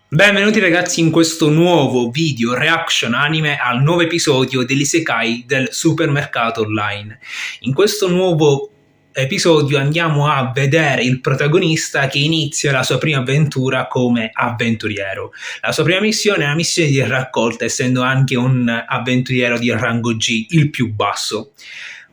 Benvenuti ragazzi in questo nuovo video reaction anime al nuovo episodio dell'Isekai del supermercato online. In questo nuovo episodio andiamo a vedere il protagonista che inizia la sua prima avventura come avventuriero. La sua prima missione è una missione di raccolta, essendo anche un avventuriero di rango G, il più basso,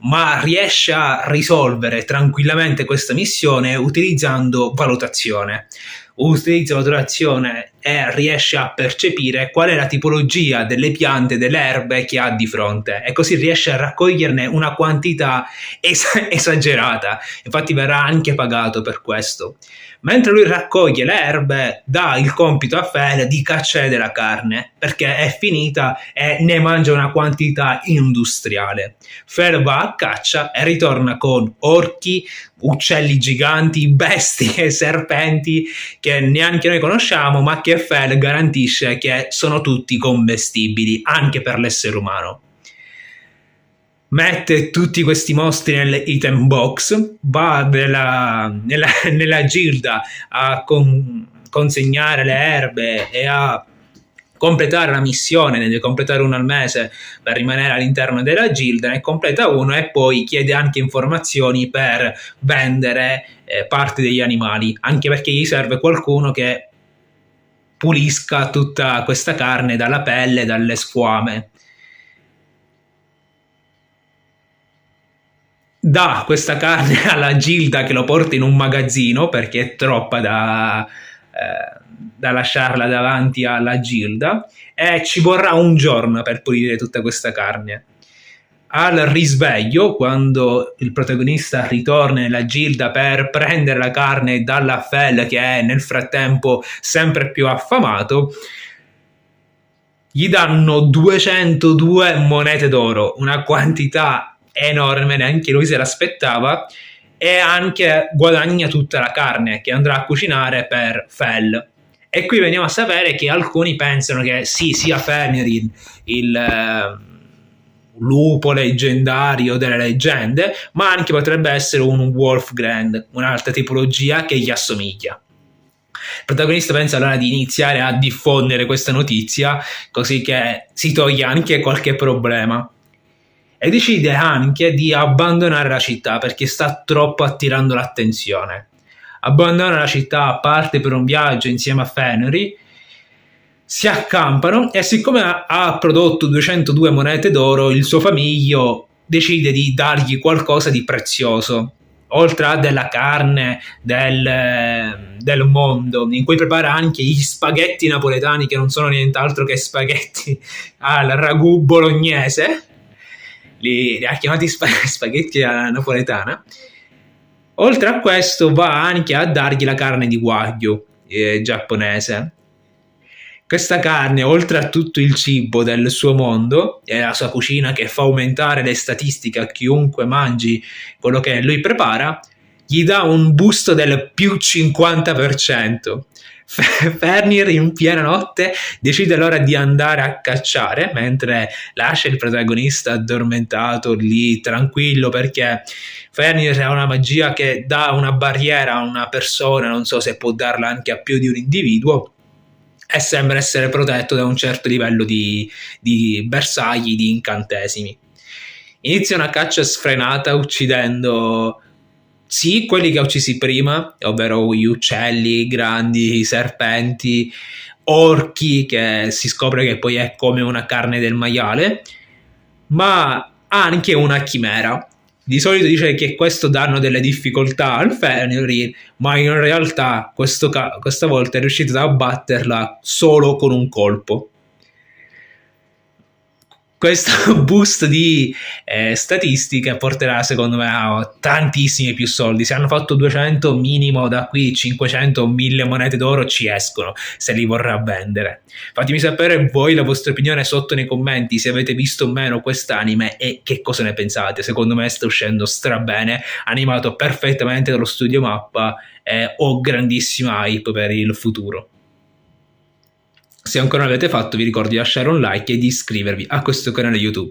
ma riesce a risolvere tranquillamente questa missione utilizzando valutazione. Utilizza valutazione e riesce a percepire qual è la tipologia delle piante, delle erbe che ha di fronte, e così riesce a raccoglierne una quantità esagerata. Infatti verrà anche pagato per questo. Mentre lui raccoglie le erbe, dà il compito a Fel di cacciare della carne, perché è finita e ne mangia una quantità industriale. Fel va a caccia e ritorna con orchi, uccelli giganti, bestie e serpenti che neanche noi conosciamo, ma che Fel garantisce che sono tutti commestibili anche per l'essere umano. Mette tutti questi mostri nell'item box, va nella gilda a consegnare le erbe e a completare la missione, ne deve completare uno al mese per rimanere all'interno della gilda, ne completa uno e poi chiede anche informazioni per vendere parti degli animali, anche perché gli serve qualcuno che pulisca tutta questa carne dalla pelle, dalle squame. Dà questa carne alla gilda che lo porta in un magazzino perché è troppa da lasciarla davanti alla gilda, e ci vorrà un giorno per pulire tutta questa carne. Al risveglio, quando il protagonista ritorna nella gilda per prendere la carne dalla Fel, che è nel frattempo sempre più affamato, gli danno 202 monete d'oro, una quantità enorme, neanche lui se l'aspettava, e anche guadagna tutta la carne che andrà a cucinare per Fel. E qui veniamo a sapere che alcuni pensano che sì, sia Fenrir il lupo leggendario delle leggende, ma anche potrebbe essere un Wolfgrand, un'altra tipologia che gli assomiglia. Il protagonista pensa allora di iniziare a diffondere questa notizia, così che si toglie anche qualche problema. E decide anche di abbandonare la città perché sta troppo attirando l'attenzione. Abbandona la città, parte per un viaggio insieme a Fenrir, si accampano e siccome ha prodotto 202 monete d'oro, il suo famiglio decide di dargli qualcosa di prezioso, oltre a della carne del mondo, in cui prepara anche gli spaghetti napoletani, che non sono nient'altro che spaghetti al ragù bolognese. Li ha chiamati spaghetti alla napoletana. Oltre a questo va anche a dargli la carne di wagyu giapponese. Questa carne, oltre a tutto il cibo del suo mondo e la sua cucina che fa aumentare le statistiche a chiunque mangi quello che lui prepara, gli dà un busto del più 50%. Fenrir in piena notte decide allora di andare a cacciare, mentre lascia il protagonista addormentato lì tranquillo, perché Fenrir ha una magia che dà una barriera a una persona, non so se può darla anche a più di un individuo, e sembra essere protetto da un certo livello di bersagli, di incantesimi. Inizia una caccia sfrenata uccidendo sì quelli che ha uccisi prima, ovvero gli uccelli grandi, i serpenti, orchi, che si scopre che poi è come una carne del maiale, ma ha anche una chimera. Di solito dice che questo danno delle difficoltà al Fenrir, ma in realtà questa volta è riuscito ad abbatterla solo con un colpo. Questo boost di statistiche porterà secondo me a tantissimi più soldi. Se hanno fatto 200, minimo da qui 500 o 1000 monete d'oro ci escono, se li vorrà vendere. Fatemi sapere voi la vostra opinione sotto nei commenti, se avete visto o meno quest'anime e che cosa ne pensate. Secondo me sta uscendo strabene, animato perfettamente dallo studio Mappa, e ho grandissima hype per il futuro. Se ancora non l'avete fatto, vi ricordo di lasciare un like e di iscrivervi a questo canale YouTube.